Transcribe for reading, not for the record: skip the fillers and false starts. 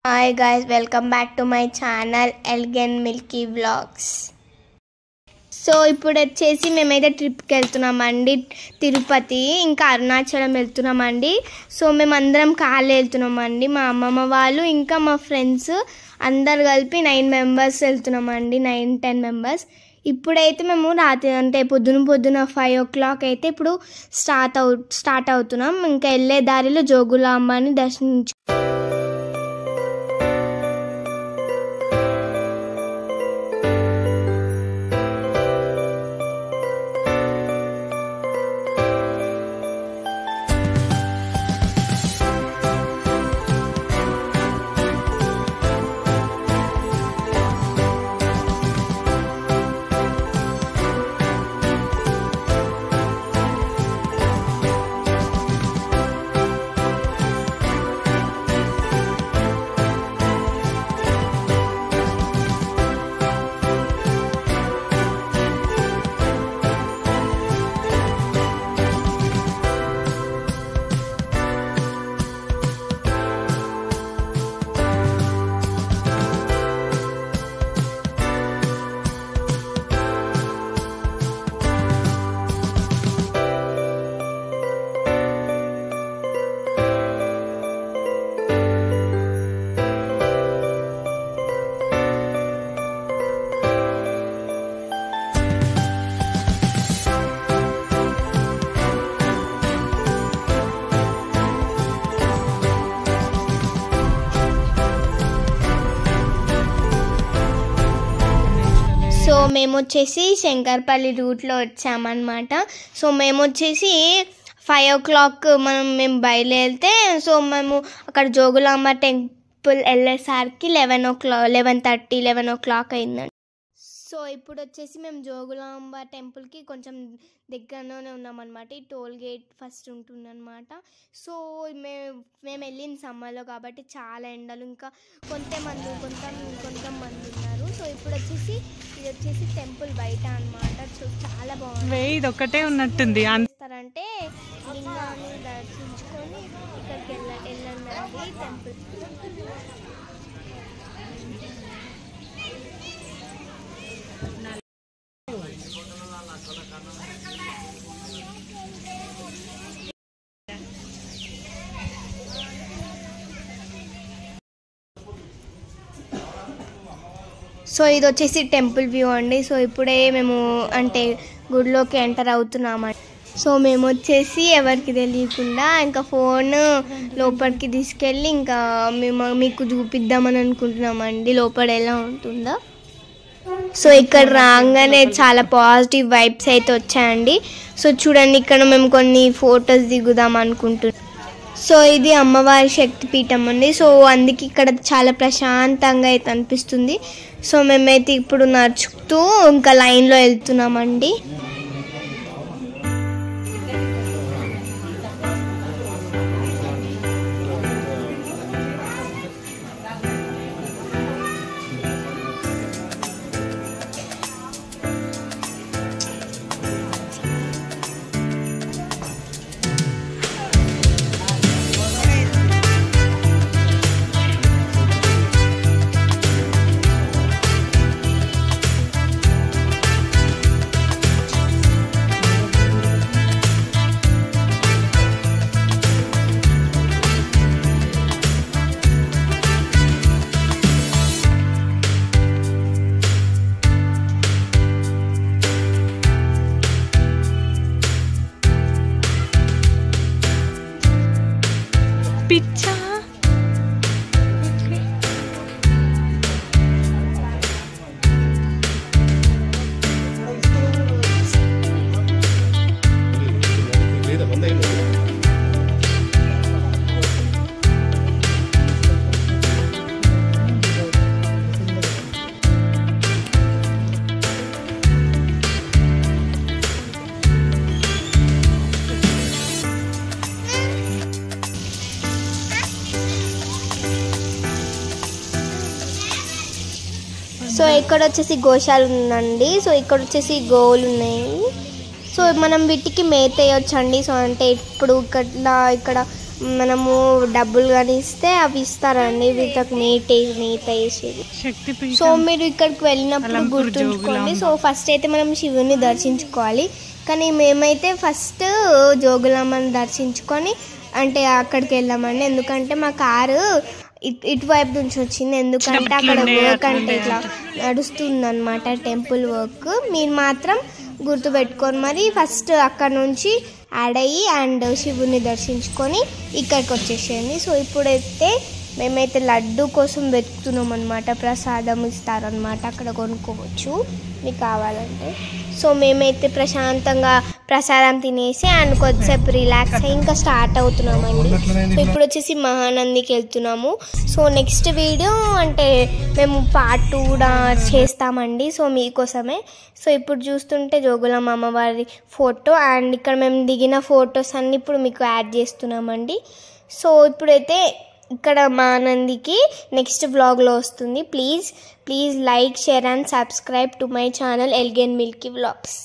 Hi guys, welcome back to my channel Elegant Milky Vlogs. So ఇప్పుడు వచ్చేసి మేమైతే ట్రిప్కి వెళ్తున్నామండి, తిరుపతి ఇంకా అరుణాచలం వెళ్తున్నామండి. సో మేమందరం కార్లో వెళ్తున్నామండి, మా అమ్మమ్మ వాళ్ళు ఇంకా మా ఫ్రెండ్స్ అందరు కలిపి 9 మెంబర్స్ వెళ్తున్నామండి, 9-10 మెంబర్స్. ఇప్పుడైతే మేము రాత్రి అంటే పొద్దున 5 o'clock అయితే ఇప్పుడు స్టార్ట్ అవుతున్నాం. ఇంకా వెళ్ళే దారిలో జోగులాంబని దర్శించు. సో మేము వచ్చేసి శంకర్పల్లి రూట్లో వచ్చామన్నమాట. సో మేము వచ్చేసి 5 o'clock మేము బయలుదేరితే సో మేము అక్కడ జోగులాంబ టెంపుల్ వెళ్ళేసరికి 11 o'clock అయిందండి. సో ఇప్పుడు వచ్చేసి మేము జోగులాంబ టెంపుల్కి కొంచెం దగ్గరలోనే ఉన్నామన్నమాట. ఈ టోల్ గేట్ ఫస్ట్ ఉంటుందన్నమాట. సో మేము వెళ్ళిన సమ్మర్లో కాబట్టి చాలా ఎండలు, ఇంకా కొంతమంది ఉన్నారు. సో ఇప్పుడు వచ్చేసి ఇది వచ్చేసి టెంపుల్ బయట అన్నమాట. చాలా బాగుంది, ఇది ఒక్కటే ఉన్నట్టుంది. అంటే లింగాన్ని దర్శించుకొని ఇక్కడికి వెళ్ళండి టెంపుల్. సో ఇది వచ్చేసి టెంపుల్ వ్యూ అండి. సో ఇప్పుడే మేము అంటే గుడిలోకి ఎంటర్ అవుతున్నామండి. సో మేము వచ్చేసి ఎవరికి తెలియకుండా ఇంకా ఫోన్ లోపలికి తీసుకెళ్ళి ఇంకా మీకు చూపిద్దామని అనుకుంటున్నామండి లోపల ఎలా ఉంటుందో. సో ఇక్కడ రాగానే చాలా పాజిటివ్ వైబ్స్ అయితే వచ్చాయండి. సో చూడండి, ఇక్కడ మేము కొన్ని ఫొటోస్ దిగుదాం అనుకుంటున్నాం. సో ఇది అమ్మవారి శక్తిపీఠం అండి. సో అందుకే ఇక్కడ చాలా ప్రశాంతంగా అయితే అనిపిస్తుంది. సో మేమైతే ఇప్పుడు నడుచుతూ ఇంకా లైన్లో వెళ్తున్నామండి. పిచ్చా సో ఇక్కడ వచ్చేసి గోశాల ఉందండి. సో ఇక్కడ వచ్చేసి గోవులు ఉన్నాయి. సో మనం వీటికి మేత వేయొచ్చండి. సో అంటే ఇప్పుడు ఇక్కడ మనము డబ్బులు కానీ ఇస్తే అవి ఇస్తారండి వీటికి మీట్ వేసేది. సో మీరు ఇక్కడికి వెళ్ళినప్పుడు గుర్తుంచుకోండి. సో ఫస్ట్ అయితే మనం శివుని దర్శించుకోవాలి, కానీ మేమైతే ఫస్ట్ జోగులాంబని దర్శించుకొని అంటే అక్కడికి వెళ్ళామండి. ఎందుకంటే మా కారు ఇటువైపు నుంచి వచ్చింది, ఎందుకంటే అక్కడ వర్క్ అంటే ఇట్లా నడుస్తుందన్నమాట టెంపుల్ వర్క్. మీరు మాత్రం గుర్తుపెట్టుకొని మరి ఫస్ట్ అక్కడ నుంచి యాడ్ అయ్యి అండ్ శివుని దర్శించుకొని ఇక్కడికి వచ్చేసేయండి. సో ఇప్పుడైతే మేమైతే లడ్డు కోసం వెతుకుతున్నాం అనమాట. ప్రసాదం ఇస్తారనమాట, అక్కడ కొనుక్కోవచ్చు మీకు కావాలంటే. సో మేమైతే ప్రశాంతంగా ప్రసాదం తినేసి అండ్ కొద్దిసేపు రిలాక్స్ అయ్యి ఇంకా స్టార్ట్ అవుతున్నామండి. సో ఇప్పుడు వచ్చేసి మహానందికి వెళ్తున్నాము. సో నెక్స్ట్ వీడియో అంటే మేము పార్ట్ 2 కూడా చేస్తామండి, సో మీకోసమే. సో ఇప్పుడు చూస్తుంటే జోగులాంబ అమ్మవారి ఫోటో అండ్ ఇక్కడ మేము దిగిన ఫొటోస్ అన్నీ ఇప్పుడు మీకు యాడ్ చేస్తున్నామండి. సో ఇప్పుడైతే ఇక్కడ మహానందికి నెక్స్ట్ వ్లాగ్లో వస్తుంది. Please like, share and subscribe to my channel ఎల్గెన్ మిల్కీ వ్లాగ్స్.